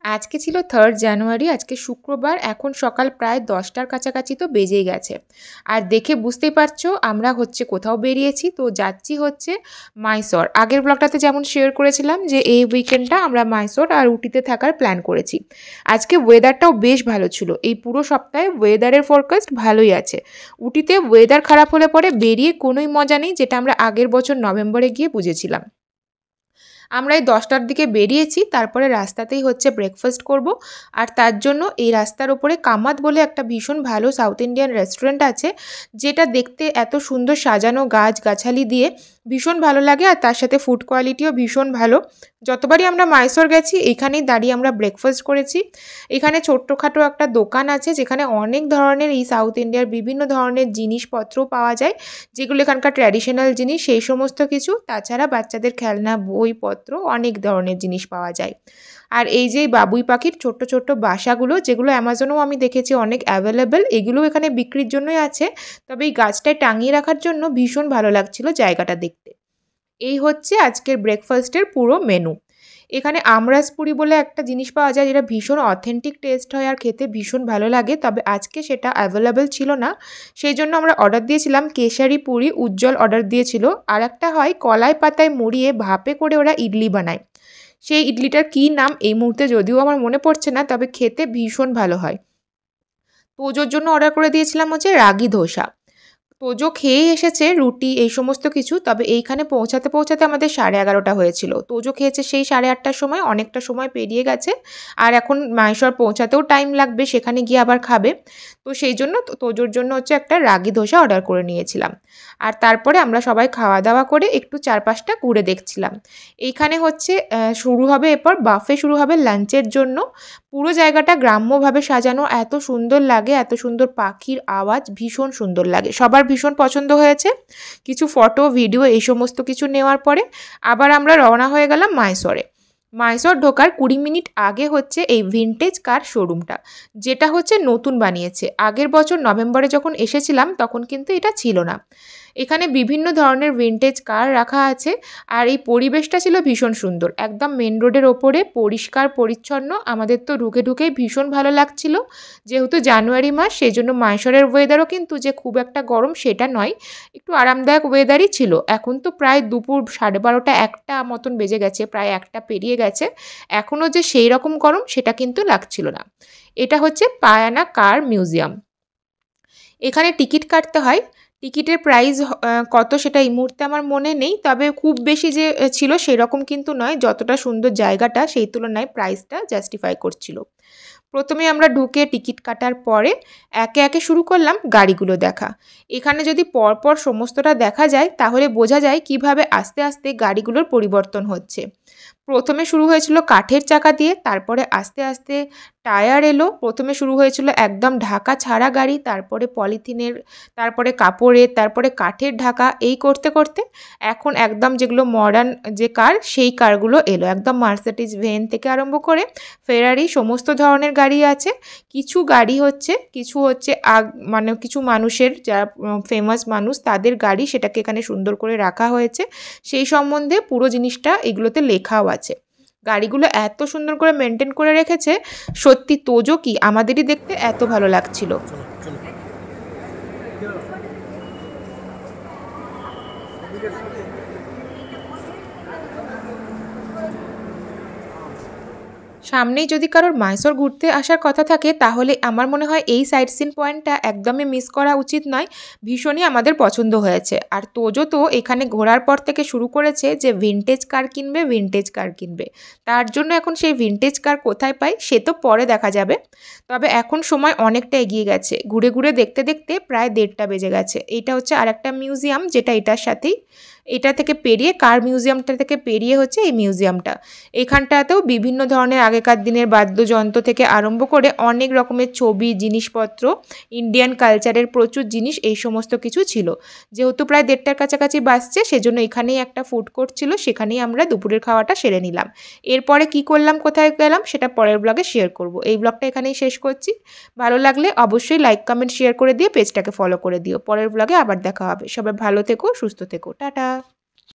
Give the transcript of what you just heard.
আজকে ছিল 3rd জানুয়ারি, আজকে শুক্রবার। এখন সকাল প্রায় 10টার কাছাকাছি তো বেজেই গেছে। আর দেখে বুঝতেই পারছো আমরা হচ্ছে কোথাও বেরিয়েছি, তো যাচ্ছি হচ্ছে মাইসর। আগের ব্লগটাতে যেমন শেয়ার করেছিলাম যে এই উইকেন্ডটা আমরা মাইসর আর উটিতে থাকার প্ল্যান করেছি। আজকে ওয়েদারটাও বেশ ভালো ছিল, এই পুরো সপ্তাহে ওয়েদারের ফরকাস্ট ভালোই আছে। উটিতে ওয়েদার খারাপ হলে পরে বেরিয়ে কোনোই মজা নেই, যেটা আমরা আগের বছর নভেম্বরে গিয়ে বুঝেছিলাম। আমরা এই 10টার দিকে বেরিয়েছি, তারপরে রাস্তাতেই হচ্ছে ব্রেকফাস্ট করব। আর তার জন্য এই রাস্তার ওপরে কামাত বলে একটা ভীষণ ভালো সাউথ ইন্ডিয়ান রেস্টুরেন্ট আছে, যেটা দেখতে এত সুন্দর সাজানো গাছগাছালি দিয়ে ভীষণ ভালো লাগে। আর তার সাথে ফুড কোয়ালিটিও ভীষণ ভালো। যতবারই আমরা মাইসর গেছি এইখানেই দাঁড়িয়ে আমরা ব্রেকফাস্ট করেছি। এখানে ছোট্টখাটো একটা দোকান আছে যেখানে অনেক ধরনের এই সাউথ ইন্ডিয়ার বিভিন্ন ধরনের জিনিসপত্র পাওয়া যায়, যেগুলো এখানকার ট্র্যাডিশনাল জিনিস সেই সমস্ত কিছু। তাছাড়া বাচ্চাদের খেলনা, বইপত্র, অনেক ধরনের জিনিস পাওয়া যায়। আর এই যে বাবুই পাখির ছোট্ট ছোট্ট বাসাগুলো, যেগুলো অ্যামাজনেও আমি দেখেছি অনেক অ্যাভেলেবেল, এগুলোও এখানে বিক্রির জন্যই আছে। তবে এই গাছটায় টাঙিয়ে রাখার জন্য ভীষণ ভালো লাগছিল জায়গাটা দেখতে। এই হচ্ছে আজকের ব্রেকফাস্টের পুরো মেনু। এখানে আমরাস পুরি বলে একটা জিনিস পাওয়া যায়, যেটা ভীষণ অথেন্টিক টেস্ট হয় আর খেতে ভীষণ ভালো লাগে। তবে আজকে সেটা অ্যাভেলেবেল ছিল না, সেই জন্য আমরা অর্ডার দিয়েছিলাম কেশারি পুরি। উজ্জ্বল অর্ডার দিয়েছিল। আর একটা হয় কলাই পাতায় মুড়িয়ে ভাপে করে ওরা ইডলি বানায়, সেই ইডলিটার কী নাম এই মুহূর্তে যদিও আমার মনে পড়ছে না, তবে খেতে ভীষণ ভালো হয়। তোজোর জন্য অর্ডার করে দিয়েছিলাম হচ্ছে রাগি ধোসা। তোজো খেয়েই এসেছে রুটি এই সমস্ত কিছু, তবে এইখানে পৌঁছাতে পৌঁছাতে আমাদের 11:30 হয়েছিল। তোজো খেয়েছে সেই 8:30টার সময়, অনেকটা সময় পেরিয়ে গেছে। আর এখন মাইসর পৌঁছাতেও টাইম লাগবে, সেখানে গিয়ে আবার খাবে। তো সেই জন্য তোজোর জন্য হচ্ছে একটা রাগি ধোসা অর্ডার করে নিয়েছিলাম। আর তারপরে আমরা সবাই খাওয়া দাওয়া করে একটু চারপাশটা ঘুরে দেখছিলাম। এইখানে হচ্ছে শুরু হবে, এরপর বাফে শুরু হবে লাঞ্চের জন্য। পুরো জায়গাটা গ্রাম্যভাবে সাজানো, এত সুন্দর লাগে, এত সুন্দর পাখির আওয়াজ, ভীষণ সুন্দর লাগে। সবার ভীষণ পছন্দ হয়েছে। কিছু ফটো, ভিডিও এই সমস্ত কিছু নেওয়ার পরে আবার আমরা রওনা হয়ে গেলাম মাইসরে। মাইসর ঢোকার 20 মিনিট আগে হচ্ছে এই ভিনটেজ কার শোরুমটা, যেটা হচ্ছে নতুন বানিয়েছে। আগের বছর নভেম্বরে যখন এসেছিলাম তখন কিন্তু এটা ছিল না। এখানে বিভিন্ন ধরনের ভিনটেজ কার রাখা আছে। আর এই পরিবেশটা ছিল ভীষণ সুন্দর, একদম মেন রোডের ওপরে, পরিষ্কার পরিচ্ছন্ন। আমাদের তো ঢুকেই ভীষণ ভালো লাগছিল। যেহেতু জানুয়ারি মাস, সেই জন্য মাইসরের ওয়েদারও কিন্তু যে খুব একটা গরম সেটা নয়, একটু আরামদায়ক ওয়েদারই ছিল। এখন তো প্রায় দুপুর 12:30 1টা মতন বেজে গেছে, প্রায় 1টা পেরিয়ে গেছে। এখনও যে সেই রকম গরম সেটা কিন্তু লাগছিল না। এটা হচ্ছে পায়ানা কার মিউজিয়াম। এখানে টিকিট কাটতে হয়। টিকিটের প্রাইস কত সেটা এই মুহূর্তে আমার মনে নেই, তবে খুব বেশি যে ছিল সেরকম কিন্তু নয়। যতটা সুন্দর জায়গাটা সেই তুলনায় প্রাইসটা জাস্টিফাই করছিল। প্রথমে আমরা ঢুকে টিকিট কাটার পরে একে একে শুরু করলাম গাড়িগুলো দেখা। এখানে যদি পরপর সমস্তটা দেখা যায় তাহলে বোঝা যায় কিভাবে আস্তে আস্তে গাড়িগুলোর পরিবর্তন হচ্ছে। প্রথমে শুরু হয়েছিল কাঠের চাকা দিয়ে, তারপরে আস্তে আস্তে টায়ার এলো। প্রথমে শুরু হয়েছিল একদম ঢাকা ছাড়া গাড়ি, তারপরে পলিথিনের, তারপরে কাপড়ের, তারপরে কাঠের ঢাকা। এই করতে করতে এখন একদম যেগুলো মডার্ন যে কার, সেই কারগুলো এলো। একদম মার্সিডিজ ভেন থেকে আরম্ভ করে ফেরারি সমস্ত ধরনের গাড়ি আছে। কিছু গাড়ি হচ্ছে, কিছু হচ্ছে মানে কিছু মানুষের, যারা ফেমাস মানুষ তাদের গাড়ি, সেটাকে এখানে সুন্দর করে রাখা হয়েছে। সেই সম্বন্ধে পুরো জিনিসটা এগুলোতে লেখাও আছে। গাড়িগুলো এত সুন্দর করে মেনটেন করে রেখেছে, সত্যি তোজো কি আমাদেরই দেখতে এত ভালো লাগছিল। সামনেই যদি কারোর মাইসর ঘুরতে আসার কথা থাকে তাহলে আমার মনে হয় এই সাইট সিন পয়েন্টটা একদমই মিস করা উচিত নয়। ভীষণই আমাদের পছন্দ হয়েছে। আর তোজো তো এখানে ঘোরার পর থেকে শুরু করেছে যে ভিনটেজ কার কিনবে, ভিনটেজ কার কিনবে। তার জন্য এখন সেই ভিনটেজ কার কোথায় পাই সে তো পরে দেখা যাবে। তবে এখন সময় অনেকটা এগিয়ে গেছে, ঘুরে ঘুরে দেখতে দেখতে প্রায় 1:30 বেজে গেছে। এইটা হচ্ছে আরেকটা মিউজিয়াম, যেটা এটার সাথেই, এটা থেকে পেরিয়ে, কার মিউজিয়ামটা থেকে পেরিয়ে হচ্ছে এই মিউজিয়ামটা। এখানটাতেও বিভিন্ন ধরনের আগেকার দিনের বাদ্যযন্ত্র থেকে আরম্ভ করে অনেক রকমের ছবি, জিনিসপত্র, ইন্ডিয়ান কালচারের প্রচুর জিনিস, এই সমস্ত কিছু ছিল। যেহেতু প্রায় 1:30টার কাছাকাছি বাজছে, সেজন্য এখানেই একটা ফুড কোর্ট ছিল, সেখানেই আমরা দুপুরের খাওয়াটা সেরে নিলাম। এরপরে কি করলাম, কোথায় গেলাম, সেটা পরের ব্লগে শেয়ার করব। এই ব্লগটা এখানেই শেষ করছি। ভালো লাগলে অবশ্যই লাইক, কমেন্ট, শেয়ার করে দিয়ে পেজটাকে ফলো করে দিও। পরের ব্লগে আবার দেখা হবে। সবাই ভালো থেকো, সুস্থ থেকো, টাটা।